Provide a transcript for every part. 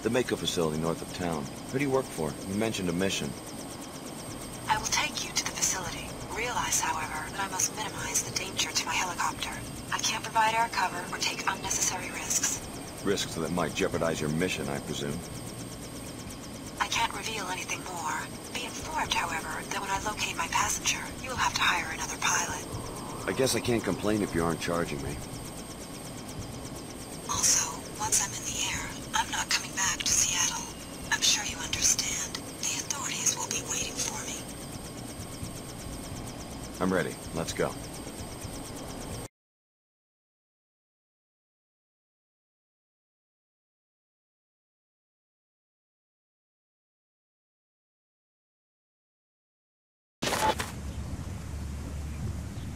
The Mako facility north of town. Who do you work for? You mentioned a mission. I will take you to the facility. Realize, however, that I must minimize the danger to my helicopter. I can't provide air cover or take unnecessary risks. Risks that might jeopardize your mission, I presume. I can't reveal anything more. Be informed, however, that when I locate my passenger, you will have to hire another pilot. I guess I can't complain if you aren't charging me. Also, once I'm in the air, I'm not coming back to Seattle. I'm sure you understand. The authorities will be waiting for me. I'm ready. Let's go.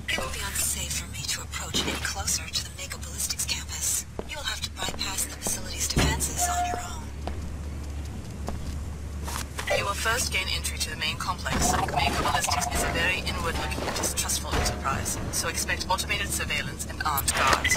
It will be unsafe for me to approach any closer to the Mako Ballistics campus. You will have to bypass the facility's defenses on your own. You will first gain entry to the main complex. Mako Ballistics is a very inward-looking, distrustful enterprise, so expect automated surveillance and armed guards.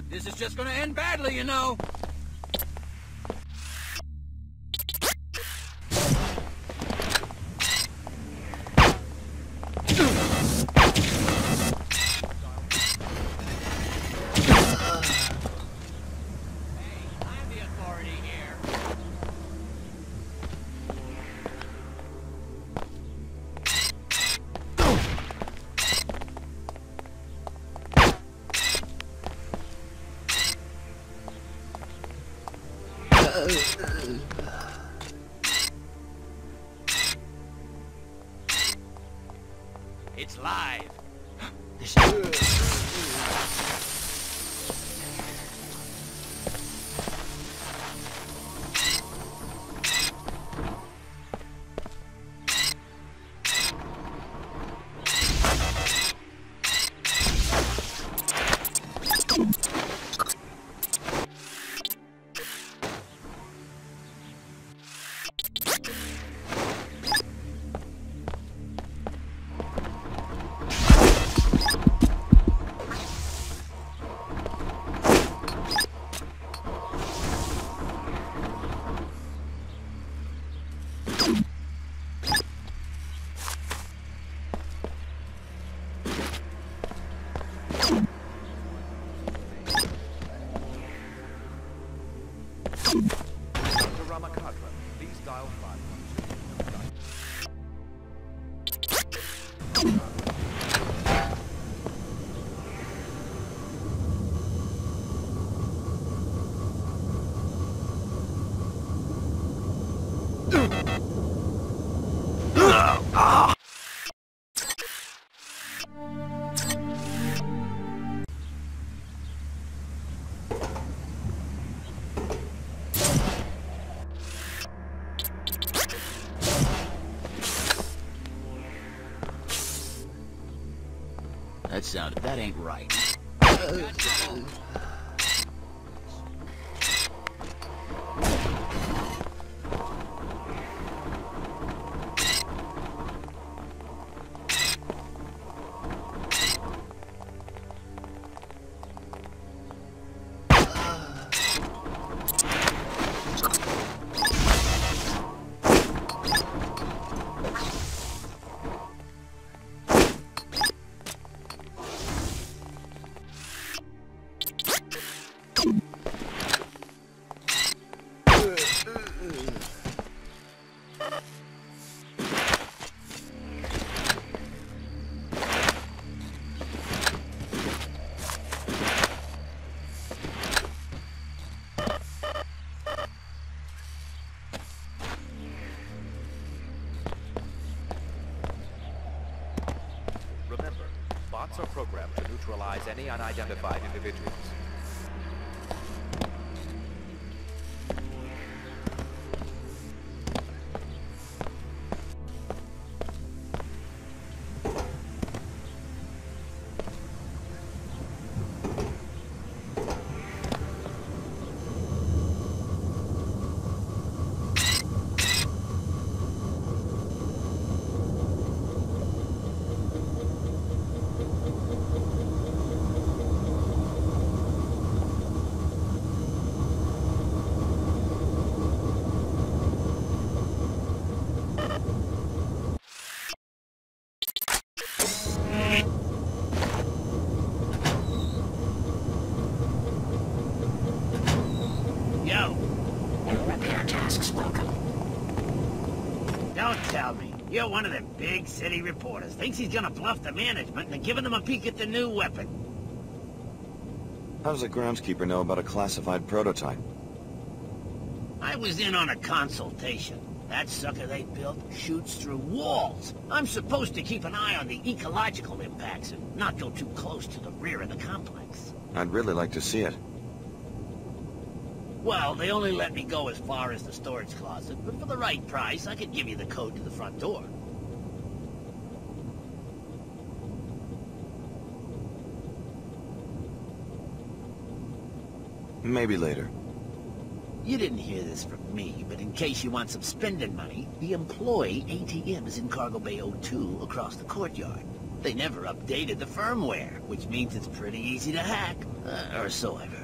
This is just gonna end badly, you know. It's live. Ramakadra, please dial 512. That ain't right. Bots are programmed to neutralize any unidentified individuals. You're one of them big city reporters. Thinks he's gonna bluff the management and giving them a peek at the new weapon. How does a groundskeeper know about a classified prototype? I was in on a consultation. That sucker they built shoots through walls. I'm supposed to keep an eye on the ecological impacts and not go too close to the rear of the complex. I'd really like to see it. Well, they only let me go as far as the storage closet, but for the right price, I could give you the code to the front door. Maybe later. You didn't hear this from me, but in case you want some spending money, the employee ATM is in Cargo Bay 02 across the courtyard. They never updated the firmware, which means it's pretty easy to hack, or so I've heard.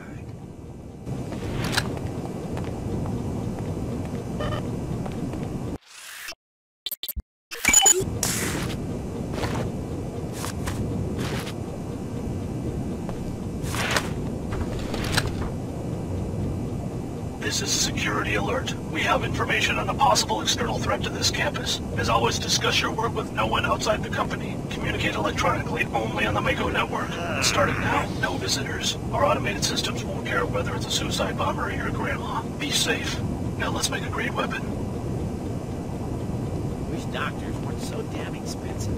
This is a security alert. We have information on a possible external threat to this campus. As always, discuss your work with no one outside the company. Communicate electronically only on the Mako network. Starting now, no visitors. Our automated systems won't care whether it's a suicide bomber or your grandma. Be safe. Now let's make a great weapon. Wish doctors weren't so damn expensive.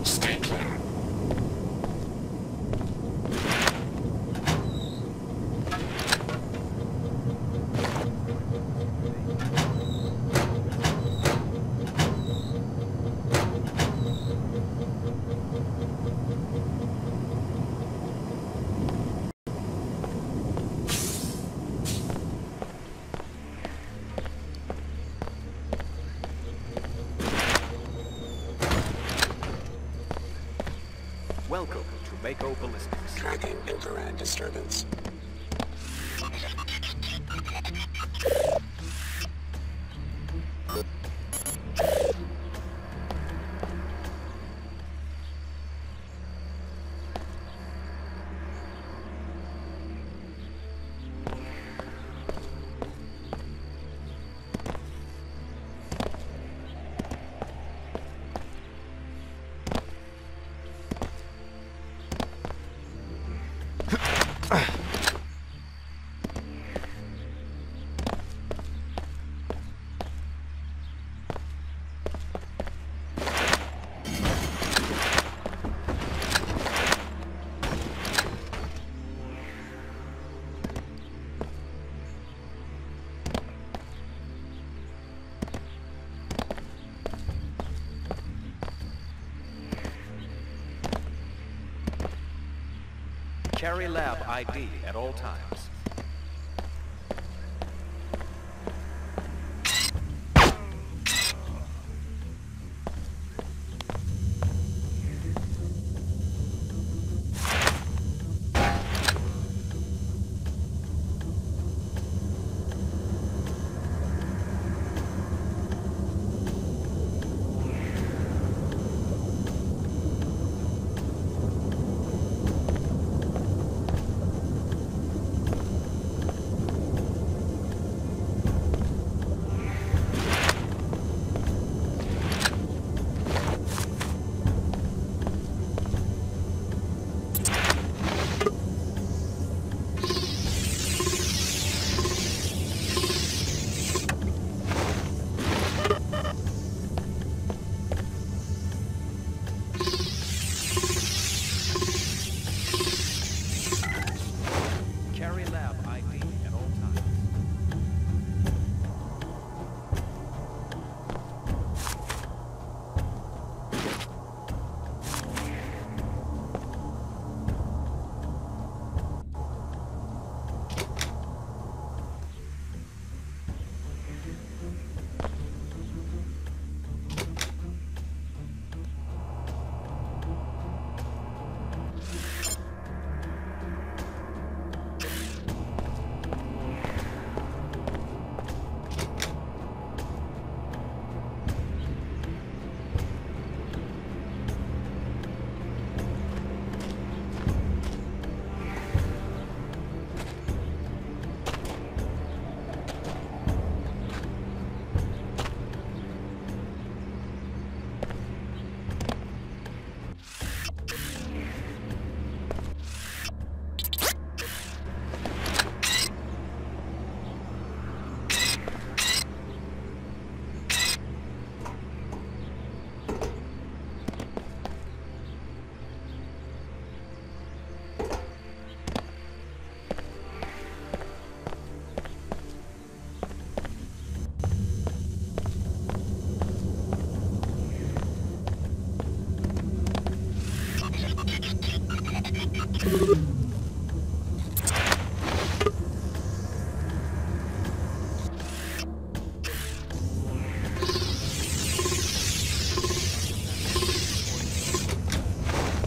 Stay clear. Welcome to Mako Ballistics. Tracking infrared disturbance. Carry lab ID at all times.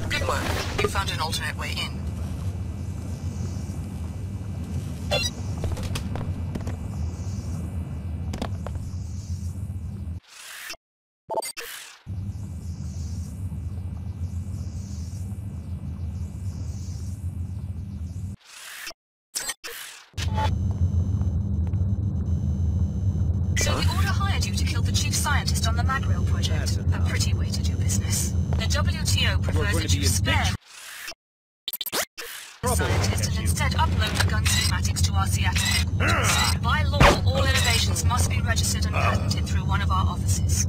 Good work. You found an alternate way in. So the Order hired you to kill the chief scientist on the Magrail project. A pretty way to do business. The WTO prefers that you spare the scientist and instead upload the gun schematics to our Seattle headquarters. By law, all innovations must be registered and patented through one of our offices.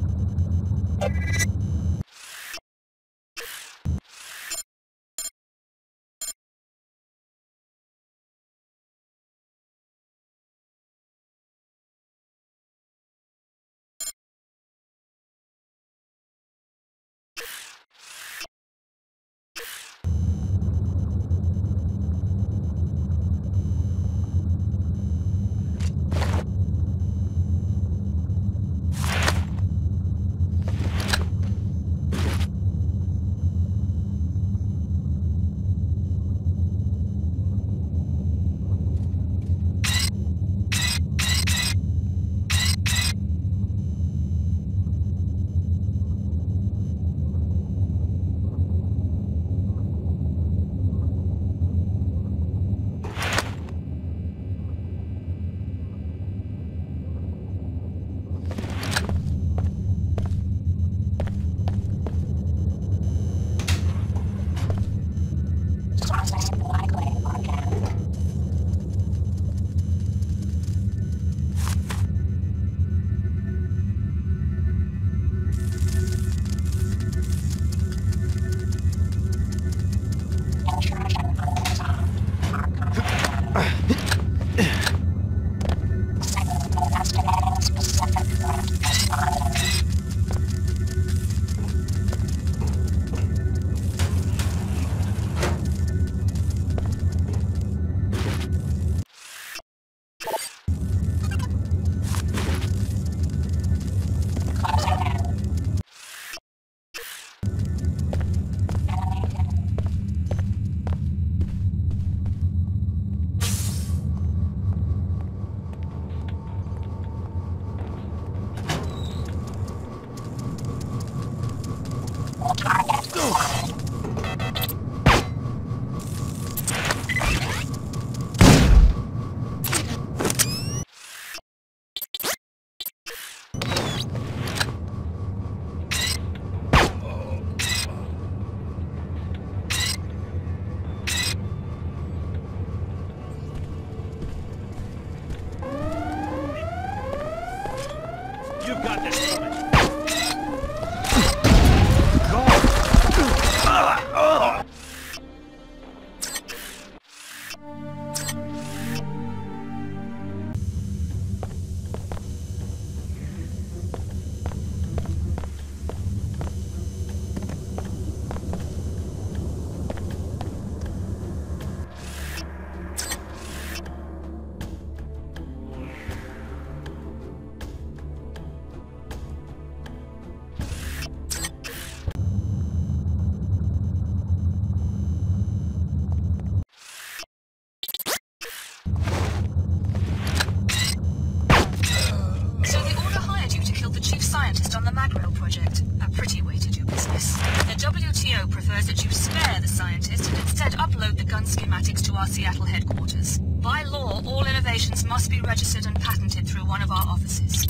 project. A pretty way to do business. The WTO prefers that you spare the scientist and instead upload the gun schematics to our Seattle headquarters. By law, all innovations must be registered and patented through one of our offices.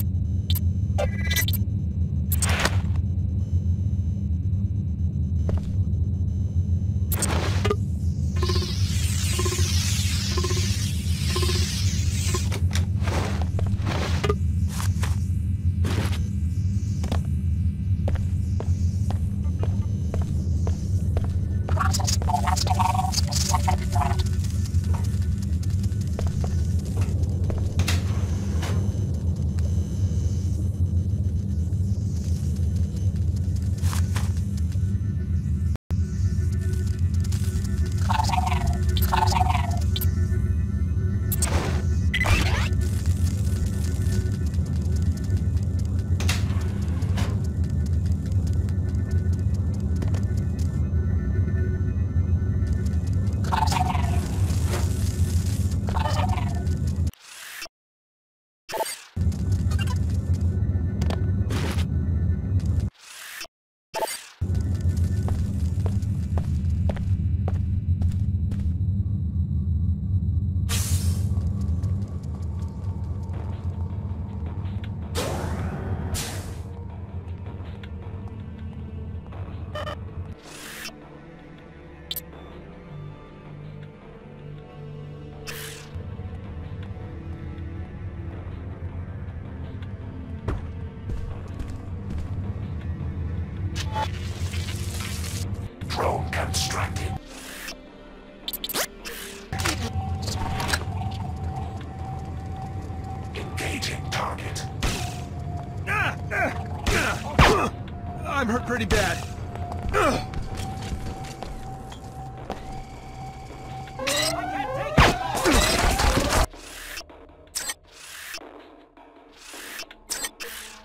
Drone constructed. Engaging target. I'm hurt pretty bad.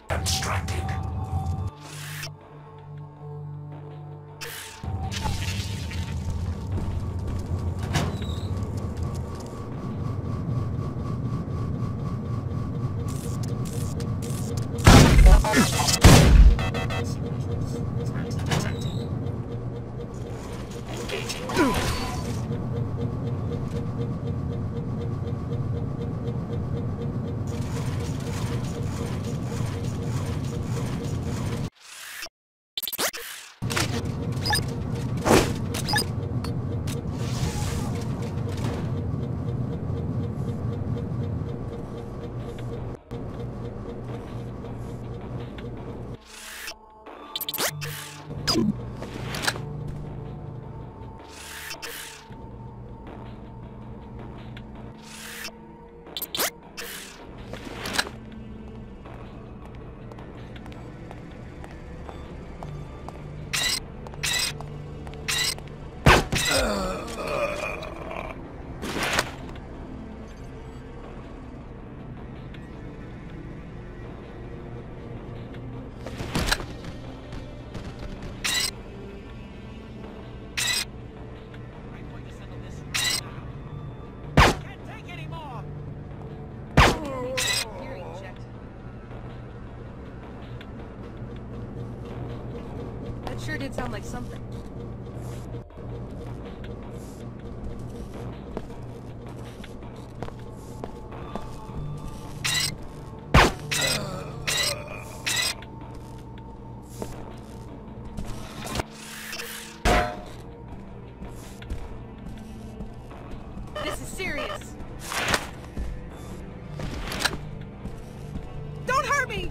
Constructed. Sure did sound like something. This is serious. Don't hurt me!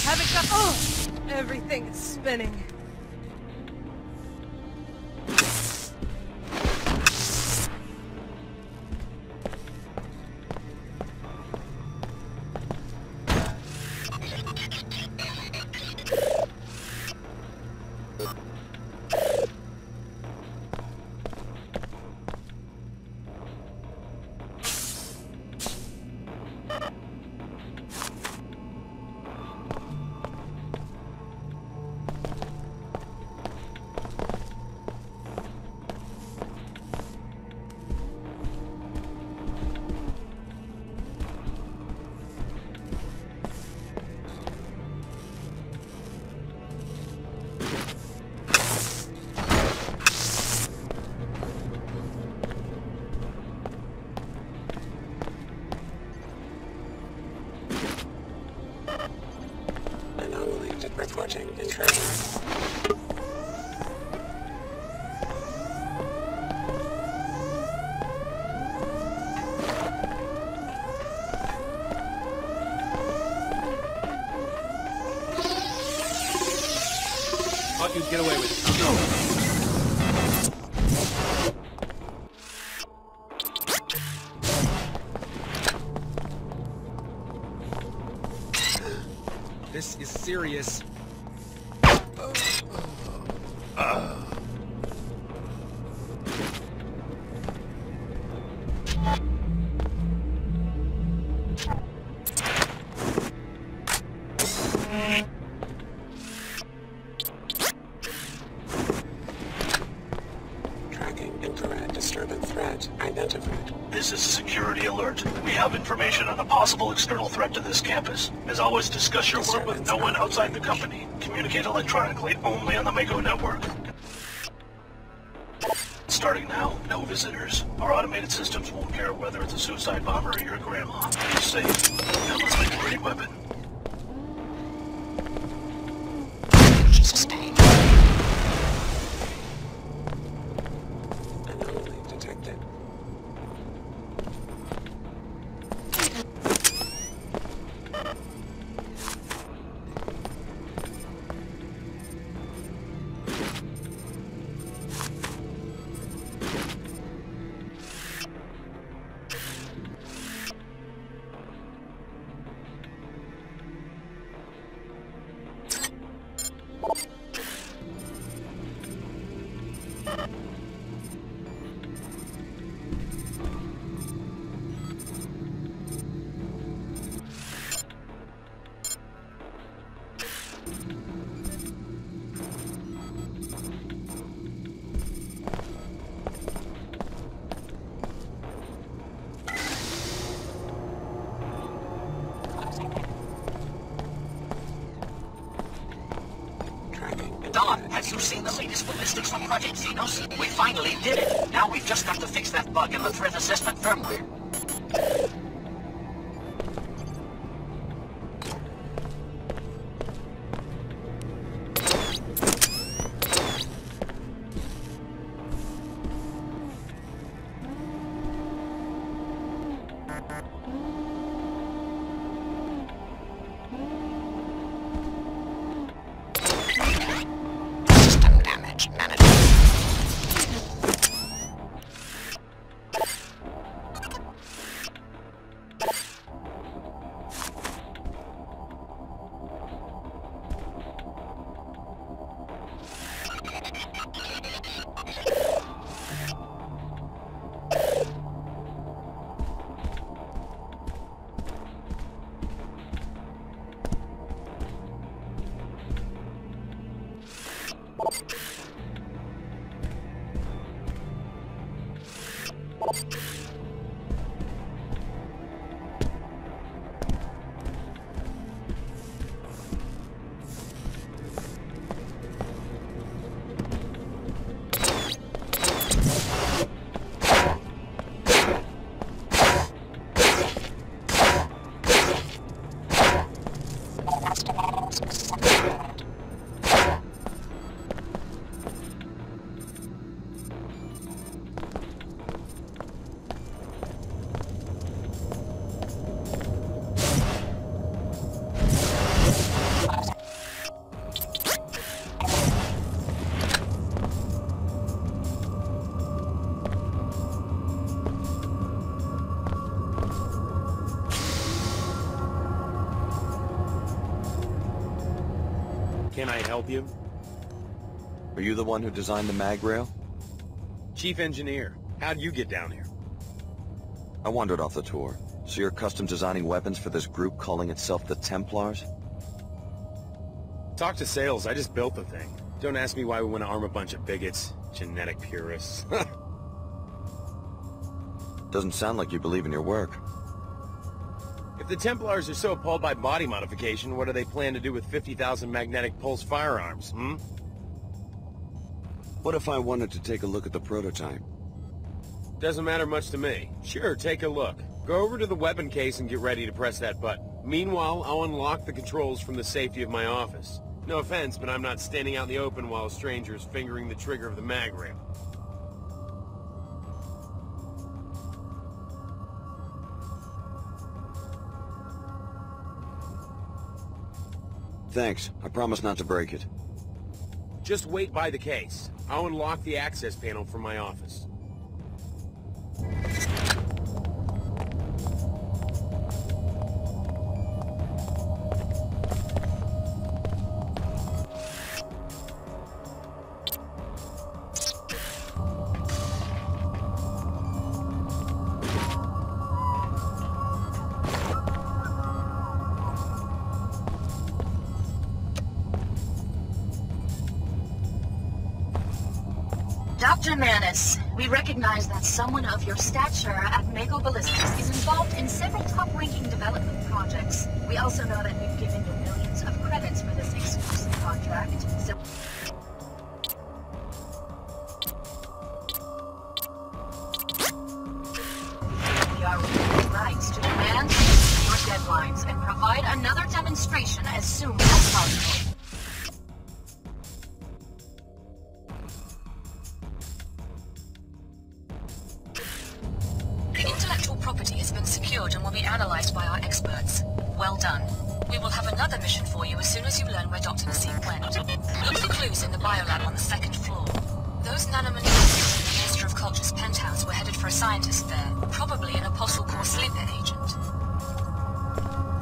Haven't got. Oh! Everything is spinning. Reporting intrusion. Thought you'd get away with it. This is serious. Tracking infrared disturbance threat identified. This is a security alert. We have information on a possible external threat to this campus. As always, discuss your work with no one outside the company. Communicate electronically only on the Mako network. Starting now, no visitors. Our automated systems won't care whether it's a suicide bomber or your grandma. Be safe. Now let's make a great weapon. Anomaly detected. Don, have you seen the latest ballistics from Project Xenos? We finally did it. Now we've just got to fix that bug in the threat assessment firmware. System damage management. Can I help you? Are you the one who designed the mag rail? Chief Engineer, how'd you get down here? I wandered off the tour. So you're custom designing weapons for this group calling itself the Templars? Talk to sales, I just built the thing. Don't ask me why we want to arm a bunch of bigots. Genetic purists. Doesn't sound like you believe in your work. If the Templars are so appalled by body modification, what do they plan to do with 50,000 magnetic pulse firearms, hmm? What if I wanted to take a look at the prototype? Doesn't matter much to me. Sure, take a look. Go over to the weapon case and get ready to press that button. Meanwhile, I'll unlock the controls from the safety of my office. No offense, but I'm not standing out in the open while a stranger's fingering the trigger of the mag rail. Thanks. I promise not to break it. Just wait by the case. I'll unlock the access panel from my office. Dr. Manis, we recognize that someone of your stature at Mako Ballistics is involved in several top-ranking development projects. We also know that we've given you millions of credits for this exclusive contract, so... We are reserving rights to demand your deadlines and provide another demonstration as soon as possible. Property has been secured and will be analyzed by our experts. Well done. We will have another mission for you as soon as you learn where Dr. Nassim went. Look for clues in the biolab on the second floor. Those nanomaneuvers in the Minister of Culture's penthouse were headed for a scientist there, probably an apostle core sleeper agent.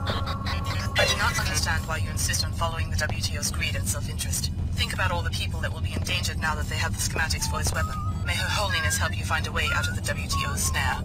I do not understand why you insist on following the WTO's greed and self-interest. Think about all the people that will be endangered now that they have the schematics for this weapon. May Her Holiness help you find a way out of the WTO's snare.